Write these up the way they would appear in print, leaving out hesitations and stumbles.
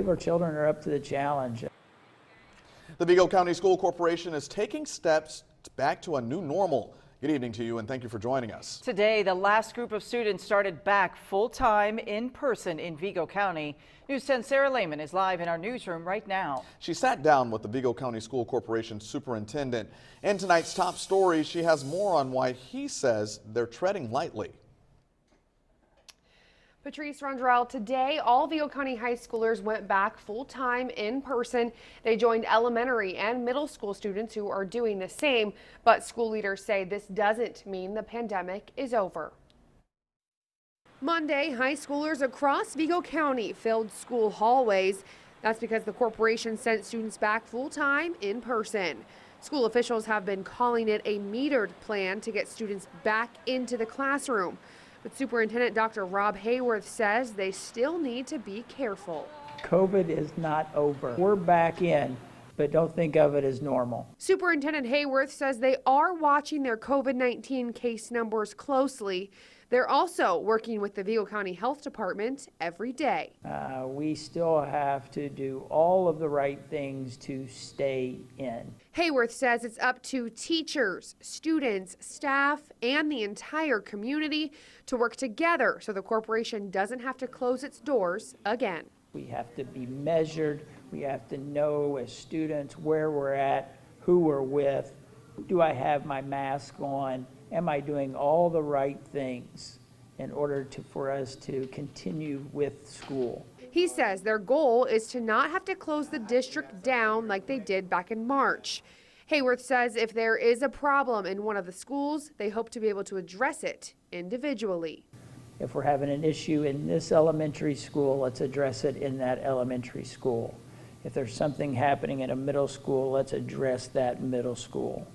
believe our children are up to the challenge. The Vigo County School Corporation is taking steps back to a new normal. Good evening to you and thank you for joining us. Today, the last group of students started back full-time in person in Vigo County. News 10's Sarah Lehman is live in our newsroom right now. She sat down with the Vigo County School Corporation superintendent. In tonight's top story, she has more on why he says they're treading lightly. Patrice Rondrell, today all Vigo County high schoolers went back full-time in person. They joined elementary and middle school students who are doing the same, but school leaders say this doesn't mean the pandemic is over. Monday, high schoolers across Vigo County filled school hallways. That's because the corporation sent students back full-time in person. School officials have been calling it a metered plan to get students back into the classroom. But Superintendent Dr. Rob Hayworth says they still need to be careful. COVID is not over. We're back in, but don't think of it as normal. Superintendent Hayworth says they are watching their COVID-19 case numbers closely. They're also working with the Vigo County Health Department every day. We still have to do all of the right things to stay in. Hayworth says it's up to teachers, students, staff, and the entire community to work together so the corporation doesn't have to close its doors again. We have to be measured. We have to know as students where we're at, who we're with. Do I have my mask on? Am I doing all the right things in order for us to continue with school? He says their goal is to not have to close the district down like they did back in March. Hayworth says if there is a problem in one of the schools, they hope to be able to address it individually. If we're having an issue in this elementary school, let's address it in that elementary school. If there's something happening at a middle school, let's address that middle school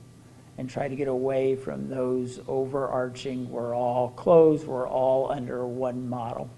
and try to get away from those overarching, we're all closed, we're all under one model.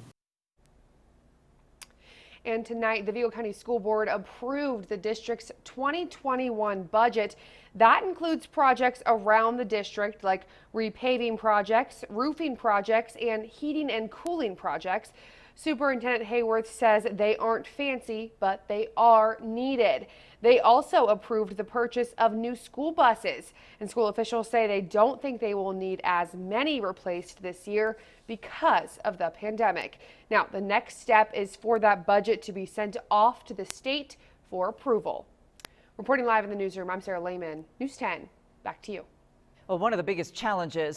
And tonight, the Vigo County School Board approved the district's 2021 budget. That includes projects around the district like repaving projects, roofing projects, and heating and cooling projects. Superintendent Hayworth says they aren't fancy, but they are needed. They also approved the purchase of new school buses, and school officials say they don't think they will need as many replaced this year because of the pandemic. Now, the next step is for that budget to be sent off to the state for approval. Reporting live in the newsroom, I'm Sarah Lehman, News 10. Back to you. Well, one of the biggest challenges